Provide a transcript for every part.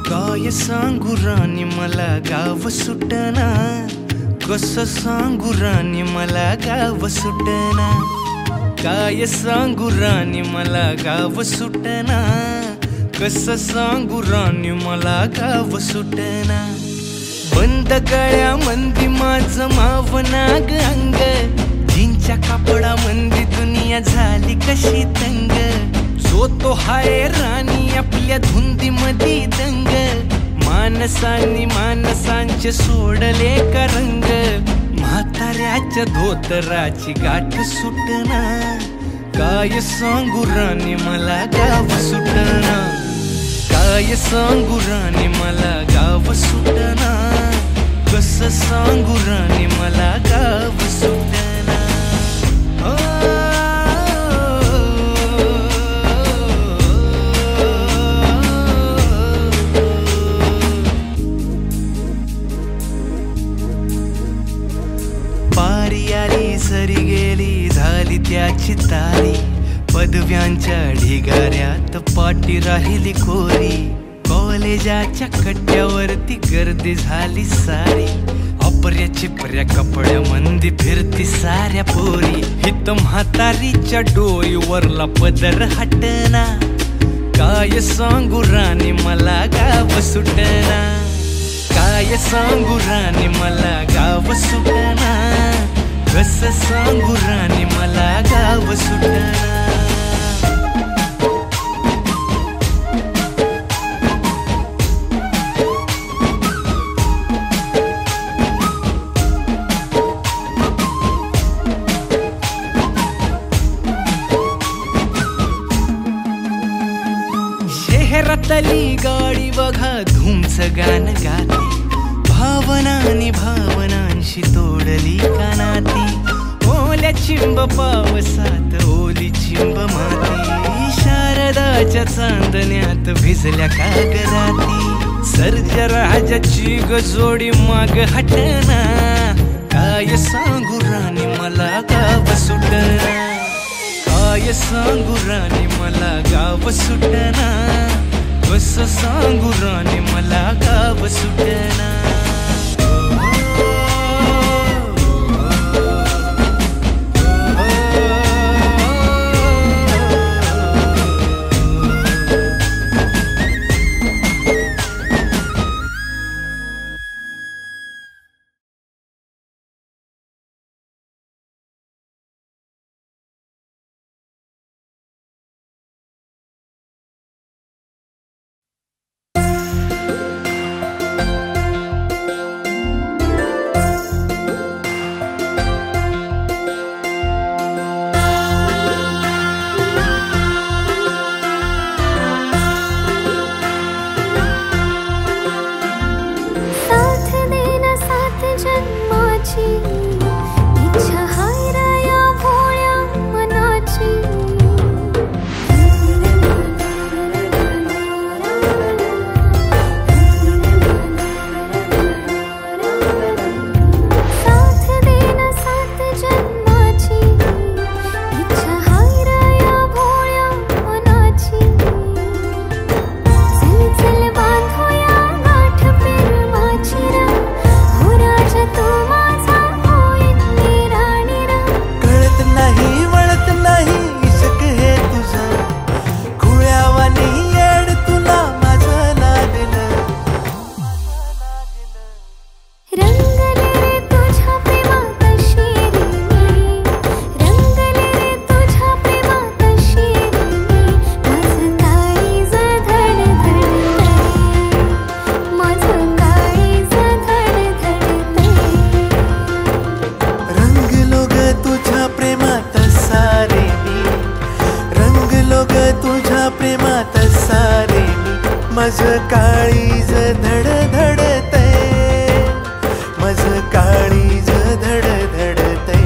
काय सांगू राणी मला गाव सुटना, कसं सांगू राणी मला गाव सुटना, काय सांगू राणी मला गाव सुटना, कसं सांगू राणी मला गाव सुटना. बंद गळ्यामंदी माझं मावनाग अंग, जीनच्या कापडामंदी दुनिया झाली कशी तंग. जो तो हाय राणी आपल्या धुंदीमधी दंग, मानसांनी मानसांचे सोडले का रंग. म्हाताऱ्याच्या धोतराची गाठ सुटना, काय सांगू राणी मला गाव सुटना, काय सांगू राणी मला गाव सुटना, कसं सांगू राणी मला गाव सुटना. पारी आली सरी गेली झाली त्याची तारी, पदव्यांच्या ढिगाऱ्यात पाटी राहिली कोरी. कॉलेजाच्या कट्ट्यावरती गर्दी झाली सारी, अपऱ्या चिपऱ्या कपड्यामंदी फिरती साऱ्या पोरी. हित म्हातारीच्या डोईवरला पदर हटना, काय सांगू राणी मला गाव सुटना, काय सांगू राणी मला गाव सुटना, कसं सांगू राणी मला गाव सुटना. शहरातली गाडी बघा धूमचं गाणं गाते, भावनांनी भावनांशी तोडली कानाती. ओल्या चिंब पावसात ओली चिंब माती, शारदाच्या चांदण्यात भिजल्या कागदाती. सर्जराजाची गजोडी माग हटना, काय सांगू राणी मला गाव सुटना, काय सांगू राणी मला गाव सुटना, कसं सांगू राणी मला गाव सुटना. माझं काळीज धडधडतय, माझं काळीज धडधडतय.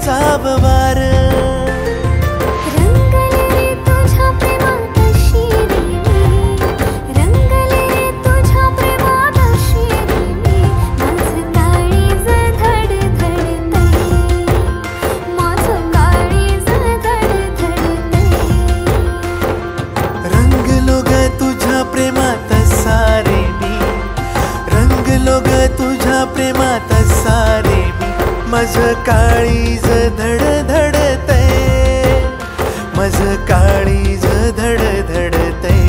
जाव वार प्रेमात सारे मी माझं काळीज धडधडतय माझं काळीज धडधडतय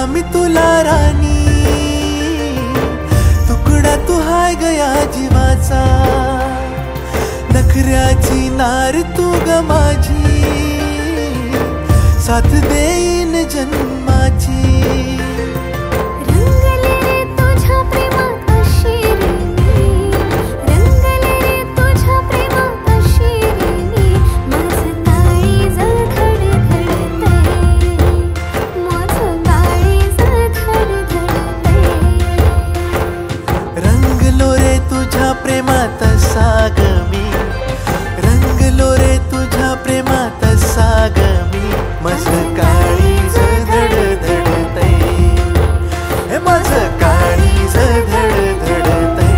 मी तुला राणी तुकडा तू हाय गया जीवाचा नखऱ्याची नार तू ग माझी साथ देईन जन्माची प्रेमात साग मी रंगलो रे तुझ्या प्रेमात साग मी माझं काळीज धडधडतय हे माझं काळीज धडधडतय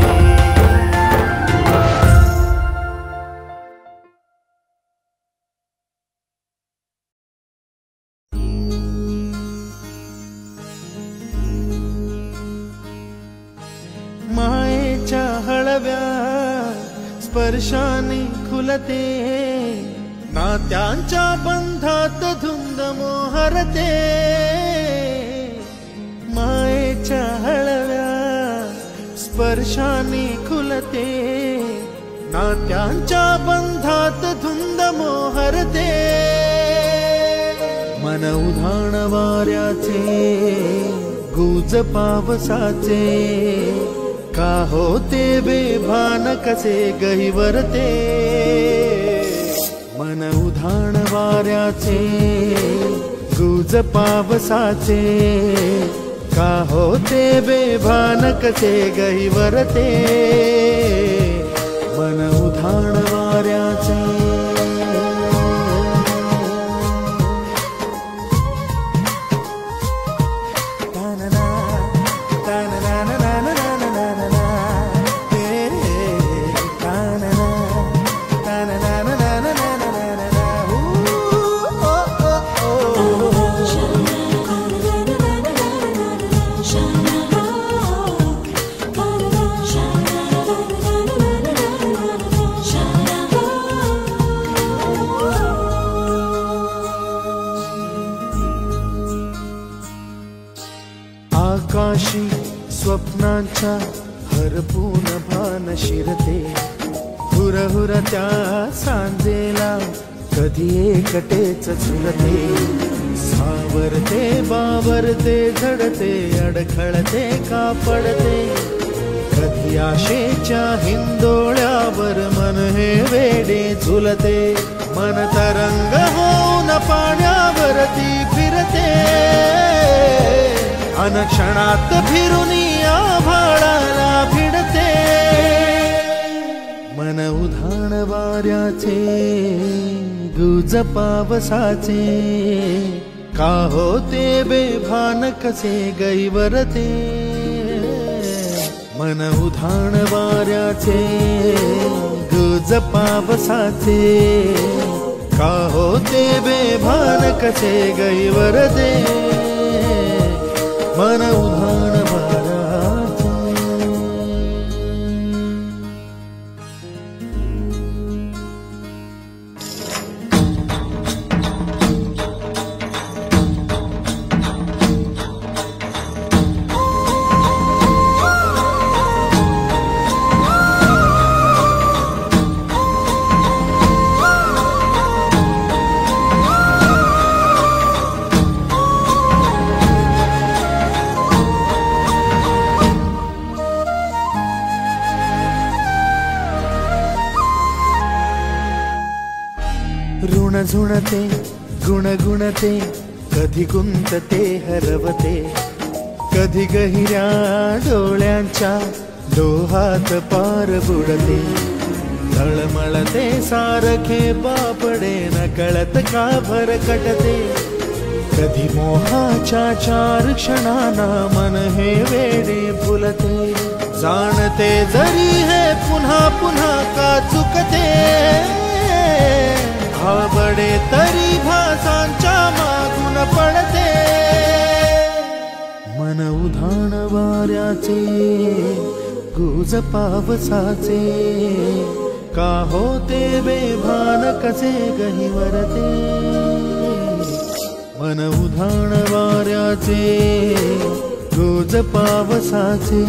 मायेच्या हळव्या स्पर्शाने खुलते नात्यांच्या बंधात धुंद मोहरते मायेच्या हळव्या स्पर्शाने खुलते नात्यांच्या बंधात धुंद मोहरते मन उधाण वाऱ्याचे गुज पावसाचे का होते बेभान कसे गहिवरते मन उधाण वाऱ्याचे गुज पावसाचे का होते बेभान कसे गहिवरते मन उधाण वाऱ्याचे आकाशी स्वप्नांच्या हरपून भान शिरते हुरहुर त्या सांजेला कधी एकटेच झुलते सावरते बावरते झडते अडखळते का पडते कधी आशेच्या हिंदोळ्यावर मन हे वेडे झुलते मन तरंग होऊन पाण्यावरती फिरते अनक्षणात फिरून आभाळाला भिडते मन उधाण वाऱ्याचे गुज पावसाचे का होते बेभान कसे गैवरते मन उधाण वाऱ्याचे गुज पावसाचे का होते बेभान कसे गैवर ते मन उधाण वाऱ्याचे. ऋण झुणते गुणगुणते कधी गुंतते हरवते कधी गहिऱ्या डोळ्यांच्या डोहात पार बुडते तळमळते सारखे बापडे न कळत का भरकटते कधी मोहाच्या 4 क्षणांना मन हे वेडे फुलते जाणते जरी हे पुन्हा पुन्हा का चुकते आवडे तरी भासांच्या मागून पडते मन उधाण वाऱ्याचे गुज पावसाचे का होते बेभान कसे गहिवरते मन उधाण वाऱ्याचे गुज पावसाचे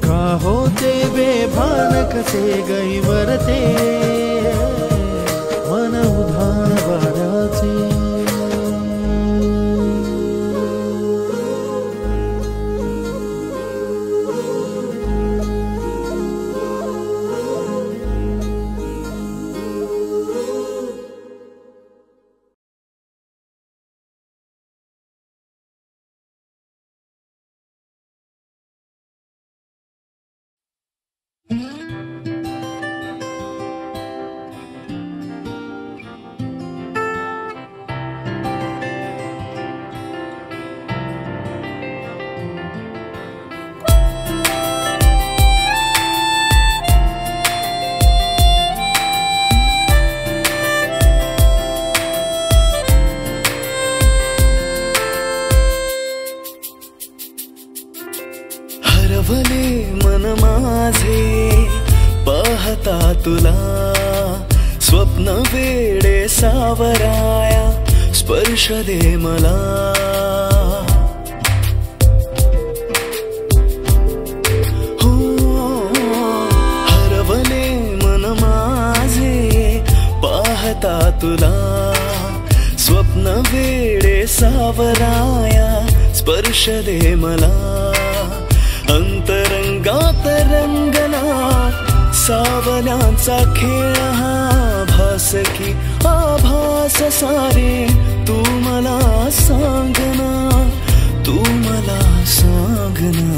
का होते बेभान कसे गहिवरते मन उधाण वाऱ्याचे. हरवले मन माझे पाहता तुला स्वप्न वेडे सावराया स्पर्श दे मला हो हरवले मन माझे पाहता तुला स्वप्न वेडे सावराया स्पर्श दे मला अंतरंगात रंगला सावल्यांचा खेळ हा भास की आभास सारे तू मला सांगना तू मला सांगना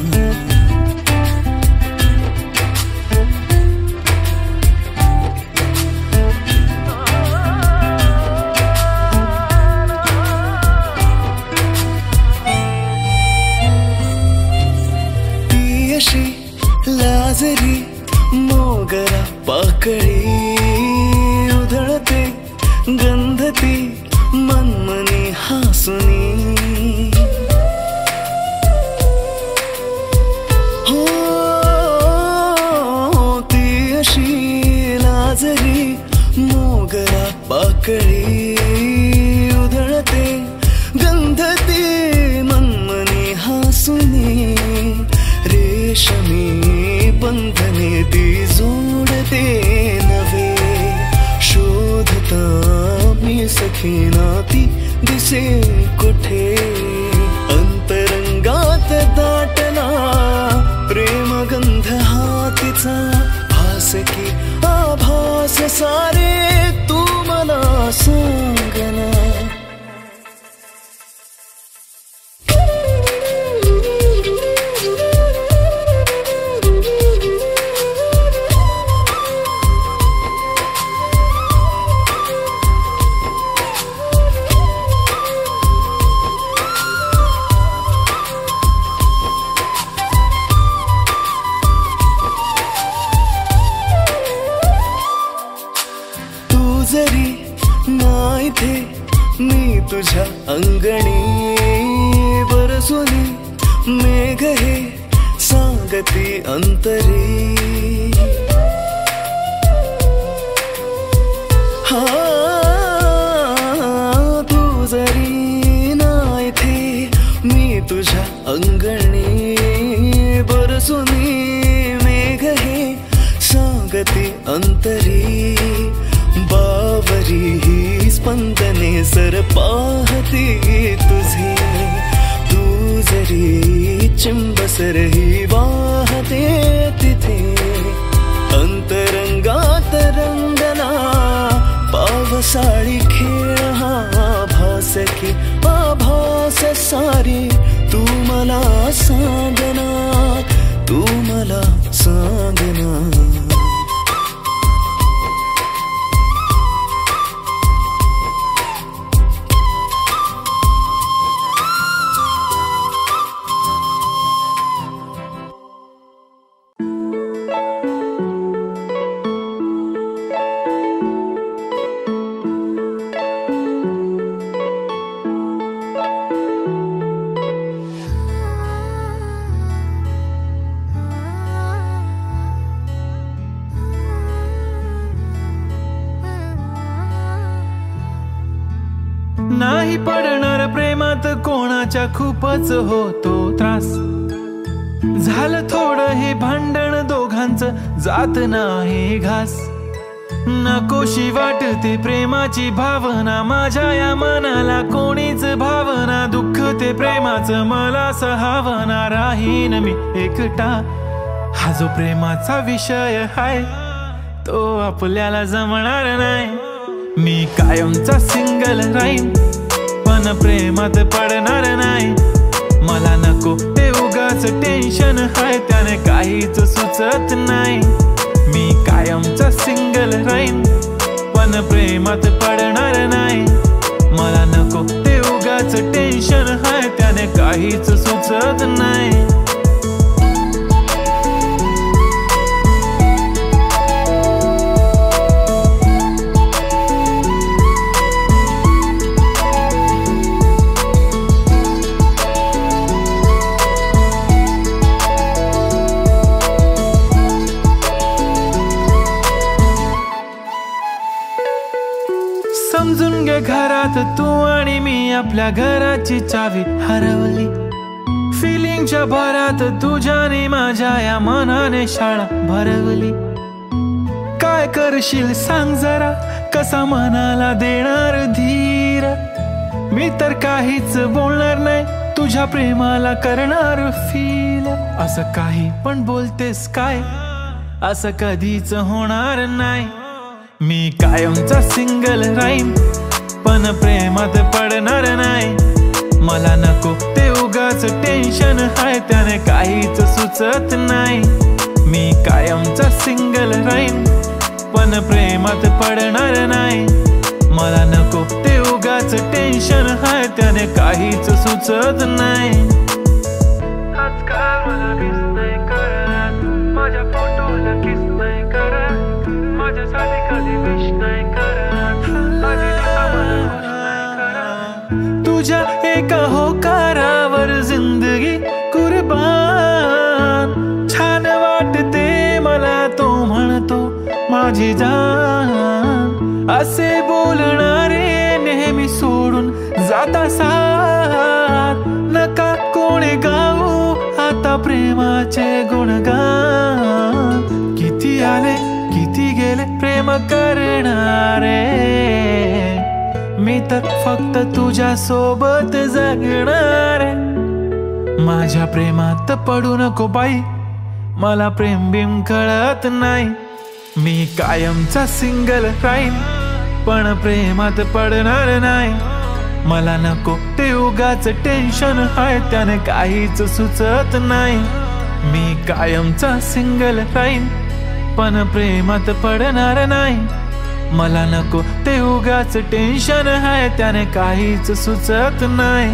लाजरी मोगरा पाकळी उधळते गंधती मनमनी हासुनी हो ती अशी लाजरी मोगरा पाकळी उधळते गंधती मनमनी हासुनी रेशमी बंधने ती जोडते नवे शोधता मी सखीना ती दिसे कुठे अंतरंगात दाटला प्रेमगंध हा तिचा भास की आभास सारे तू मला सांगना बरसुनी मेघ हे सांगती अंतरी तू जरी नाही थे मी तुझ्या अंगणी बरसुनी मेघ हे सांगती अंतरी बावरी ही स्पंदने सर पाहती तुझे तू जरी चिंबसर ही वाहते तिथे अंतरंगात रंगना पावसाळी खेळ हा भास की आभास सारी तू मला सांगना तू मला सांगना नाही पडणार प्रेमात कोणाच्या खूपच होतो त्रास झालं थोडं हे भांडण दोघांचं जात नाही घास नकोशी वाटते प्रेमाची भावना माझ्या या मनाला कोणीच भावना दुःख ते प्रेमाचं मला सहावना राहीन मी एकटा हा जो प्रेमाचा विषय हाय तो आपल्याला जमणार नाही मी कायमचा सिंगल राहीन पण प्रेमात पडणार नाही मला नको ते उगाच टेन्शन हाय त्याने काहीच सुचत नाही मी कायमचा सिंगल राहीन पण प्रेमात पडणार नाही मला नको ते उगाच टेन्शन हाय त्याने काहीच सुचत नाही समजून घे घरात तू आणि मी आपल्या घराची चावी हरवली फिलिंगच्या भरात तुझ्याने माझ्या या मनाने शाळा भरवली काय करशील सांग जरा कसा मनाला देणार धीर मी तर काहीच बोलणार नाही तुझ्या प्रेमाला करणार फील असं काही पण बोलतेस काय असं कधीच होणार नाही मी कायमचा सिंगल राहीन पण प्रेमात पडणार नाही मला नको ते उगाच टेन्शन हाय त्याने काहीच सुचत नाही मी कायमचा सिंगल राहीन पण प्रेमात पडणार नाही मला नको ते उगाच टेन्शन हाय त्याने काहीच सुचत नाही आजकाल मला मिस नाही करत माझ्या फोटोला किस नाही करत माझ्यासाठी कधी विश नाही करत तुझ्या एका होकारावर जिंदगी कुर्बान छान वाटते मला तो म्हणतो माझी जान असे बोलणारे नेहमी सोडून जाता साथ नका कोणी गाऊ आता प्रेमाचे गुणगान किती आले किती गेले प्रेम करणारे मी तर फक्त तुझ्या सोबत जगणारे माझ्या प्रेमात पडू नको बाई मला प्रेम बिम कळत नाही मी कायमचा सिंगल राहीन पण प्रेमात पडणार नाही मला नको ते उगाच टेन्शन हाय त्याने काहीच सुचत नाही मी कायमचा सिंगल राहीन पण प्रेमात पडणार नाही मला नको ते उगाच टेन्शन हाय त्याने काहीच सुचत नाही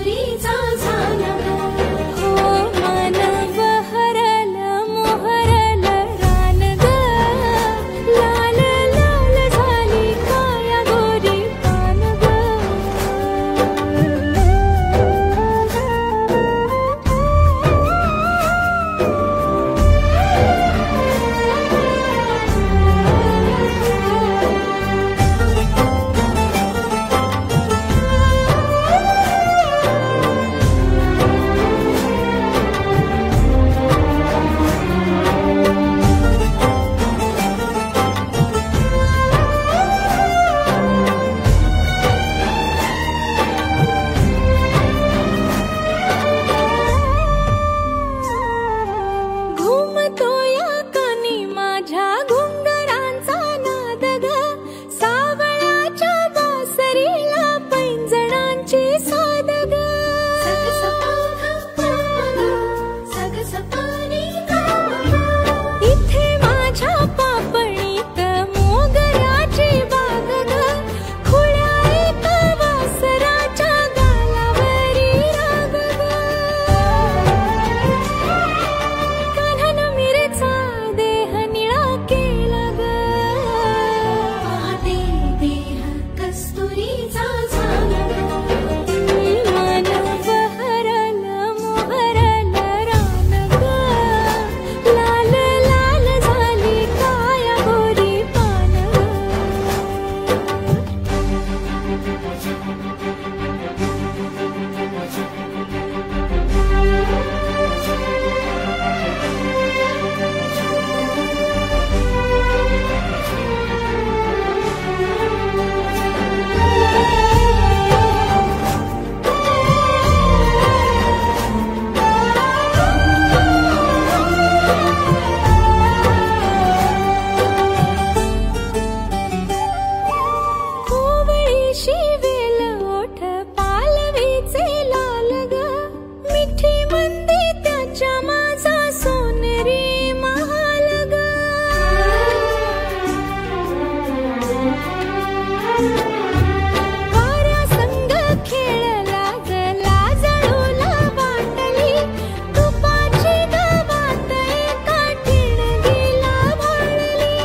कस्तुरीचा झाला हो मन बहरल मोहरल रान ग लाल लाल झाली काया गोरी पान ग घुमतो या कानी माझ्या घुंगरांचा नाद ग सावळाच्या बासरीला पैंजणांची साद ग इथे माझ्या पापणीत मोगऱ्याची बाग ग खुळ्या एका वासराच्या गालावरी राग ग कान्हान मिरेचा देह निळा केला ग पहाटे देह कस्तुरीचा झाला मन बहरल मोहरल रान ग लाल लाल झाली काया गोरी पान कोवळीशी वेल ओठ पालवीचे लाल ग मिठी मंदी त्याच्या माझा सोनेरी महाल ग वाऱ्या संग खेळला ग लाजळूला वाटली तुपाची गवात एका ठिणगीला भाळली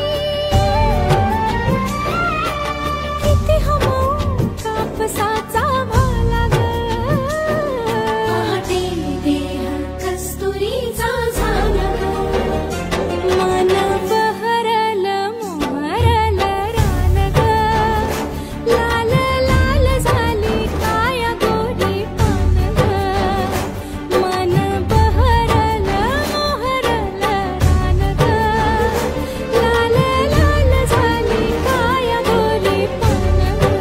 किती हमो कापसाचा भाला ग पहाटे देह कस्तुरीचा झाला मन बहरल मोहरल रान ग लाल लाल झाली काया गोरी पान ग मन बहरल मोहरल रान ग लाल लाल झाली काया गोरी पान ग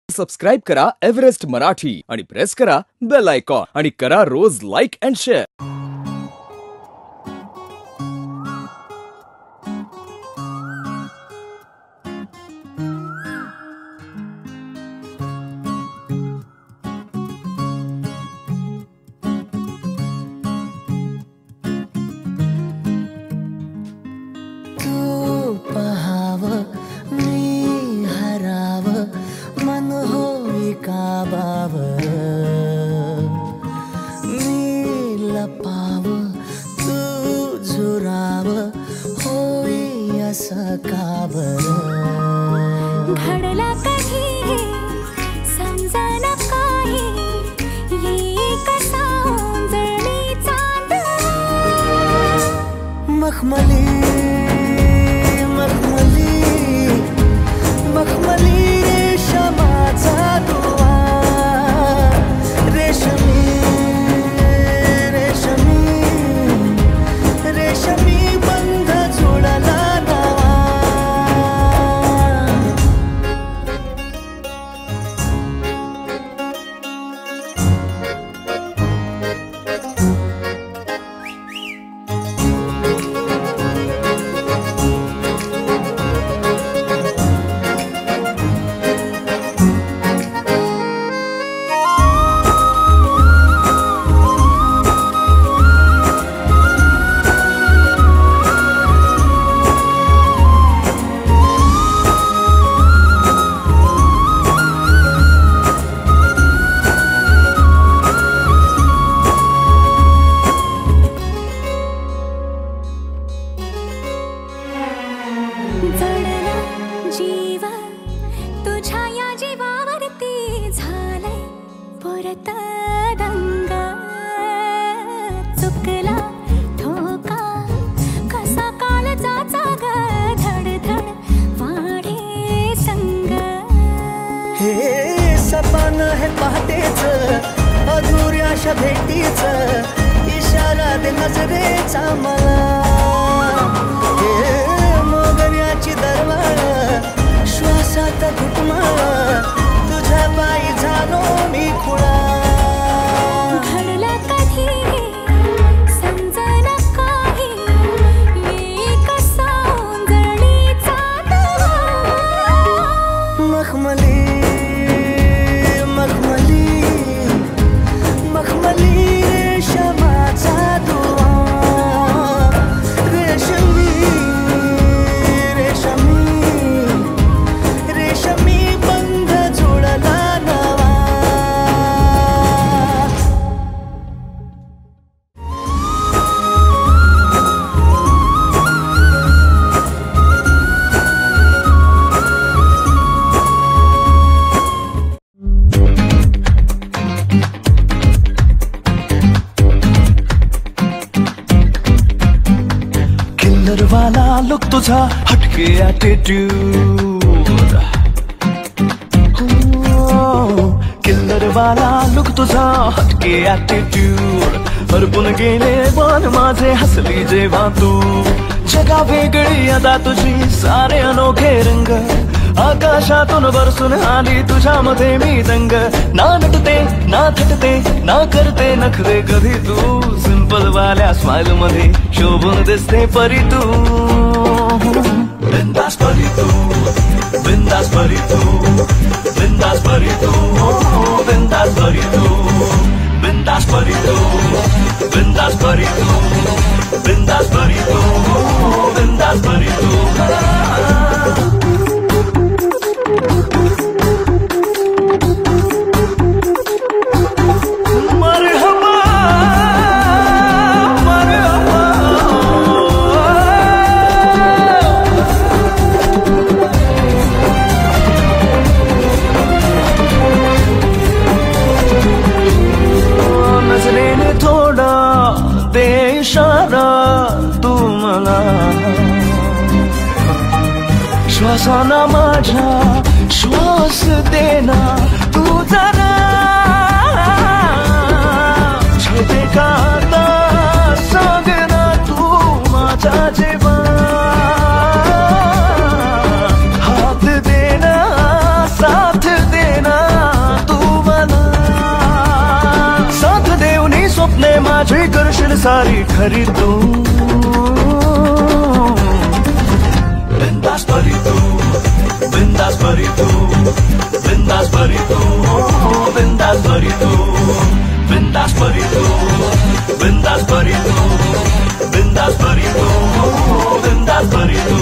सबस्क्राईब करा एव्हरेस्ट मराठी आणि प्रेस करा बेल आयकॉन आणि करा रोज लाईक अँड शेअर. तू पहाव मी हराव मन होई काबावर मी लपाव तू झुराव होई असं काबर घडला कधी समजना काही ये कसा ओंजळणी चांद मखमली मखमली मखमली रेशमाचा दुवा रेशमी रेशमी रेशमी बंध जुळला नवा अधुऱ्याशा भेटीच इशारा दे नजरेचा मला. मोगऱ्याची दरवाळ श्वासात घुटमाळ तुझ्या पायी झालो मी खुळा. घडला कधी समजना काही कसा उंजळीचा मखमली मखमली मखमली रेशमाचा दुवा. रेशमी रेशमी रेशमी बंध जुळला नवा. किल्लरवाला लुक तुझा हटके ॲटिट्यूड. किल्लरवाला लुक तुझा हटके ॲटिट्यूड. हरपून गेले मन माझे हसली जेव्हा तू. जगा वेगळी अदा तुझी सारे अनोखे रंग. आकाशातून बरसून आली तुझ्यामध्ये मी दंग. ना नटते ना थटते ना करते नखरे कधी तू. सिंपल वाल्या स्माइल मध्ये शोभून दिसते परी तू. बिंदास परी तू बिंदास परी तू बिंदास परी तू बिंदास परी तू बिंदास परी तू बिंदास परी तू बिंदास परी तू बिंदास परी तू. इशारा तू मला श्वासाना माझ्या श्वास देना तू जरा. छेते का आता सांग ना तू माझा जेव्हा. हात देना साथ देना तू मला. साथ देऊनी स्वप्ने माझी करशील सारी खरी तू. बिंदास परी तू बिंदास परी तू बिंदास परी तू बिंदास परी तू बिंदास परी तू बिंदास परी तू बिंदास परी तू बिंदास परी तू.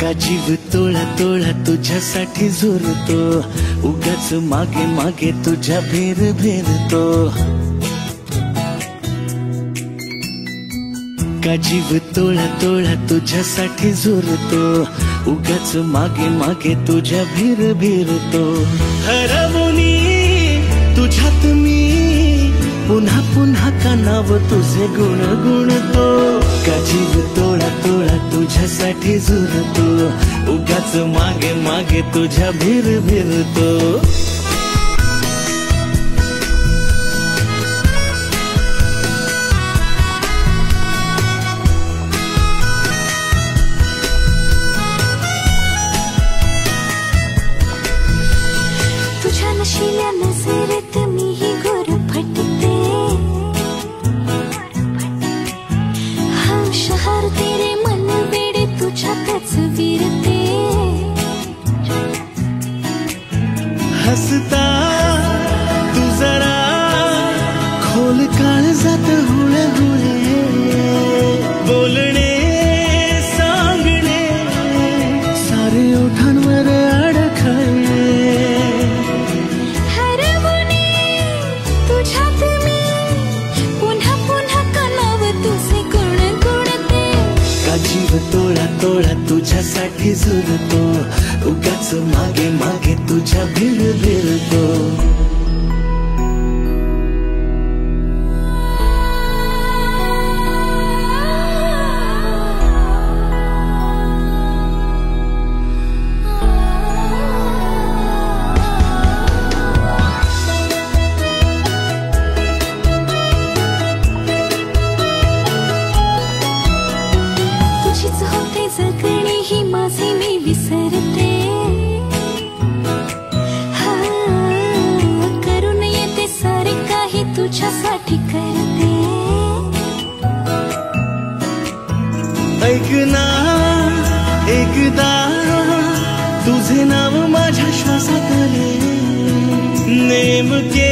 का जीव तोळा तोळा तुझ्यासाठी झुरतो. उगाच मागे मागे तुझ्या भेर भेरतो. का जीव तोळा तोळा तुझ्यासाठी झुरतो. उगाच मागे मागे तुझ्या भेर भेरतो. हरवणी तुझ्यात मी पुन्हा पुन्हा कानाव तुझे गुण गुणतो. का जीव तोळा तोळा तुझ्यासाठी झुरतो. उगाच मागे मागे तुझ्या भेर भेरतो. तुझ्या नशिल्या नजरेत मीही घोर फटते. हम शहर तेरे मन वेडे तुझ्यातच विरते. तोळा तोळा तुझ्यासाठी झुरतो, उगाच मागे मागे तुझ्या भिर भिरतो. ऐक ना एकदा तुझे नाव माझ्या श्वासात आले, नेमके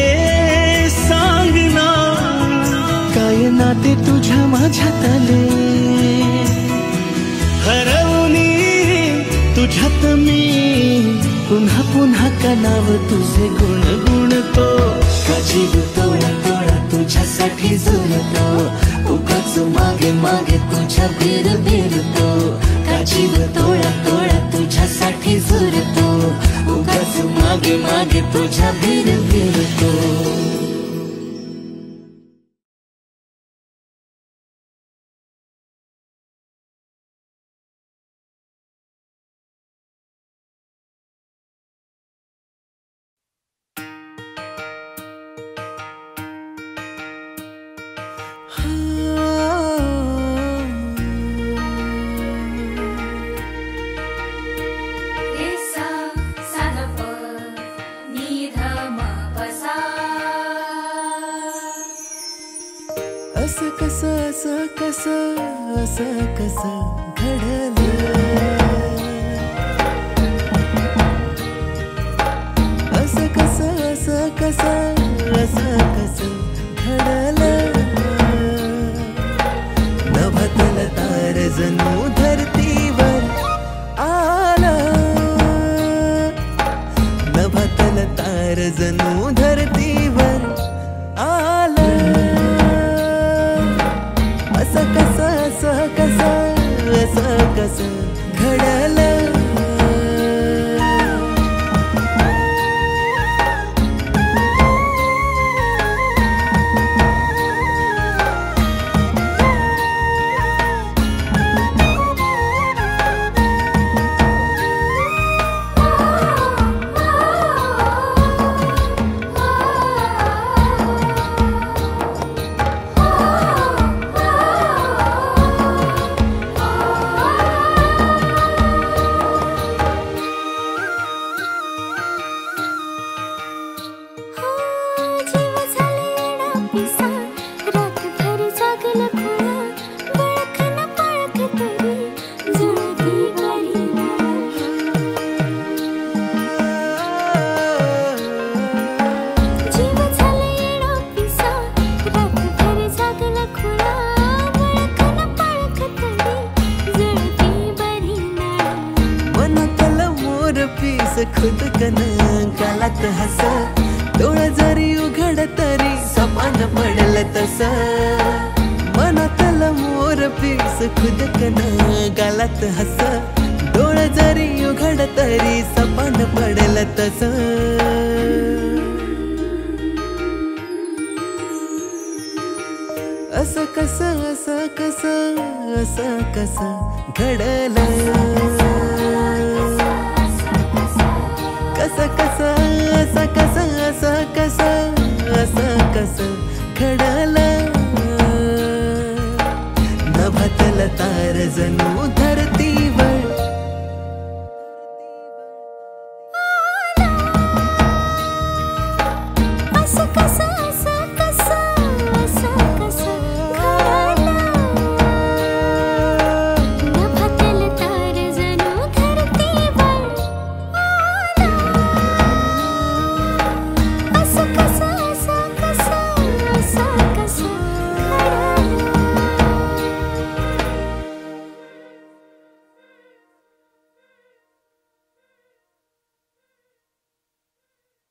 सांग ना काय नाते तुझ्या माझ्यात आले. हरवणी तुझ्यात मी पुन्हा पुन्हा का नाव तुझे गुण गुणतो. का जीव तोळा तोळा तुझ्यासाठी झुरतो, उगाच मागे मागे तुझ्या भिर भिरतो. का जीव तोळा तोळा तुझ्यासाठी झुरतो, उगाच मागे मागे तुझ्या भिर भिरतो. असं कसं घडलं, असं कसं घडलं. नभतल तार जणू धरतीवर आलं, नभतल तार जणू धरतीवर आलं. असं कसं घडलं. खुद कन गालात हस, डोळ जरी उघड तरी सपान पडल तस. मनातल मोर पीस खुद कन गालात हस, डोळ जरी उघड तरी सपान पडल तस. असं कसं घडलं. कसं घडलं. नभतल तार जणू धरती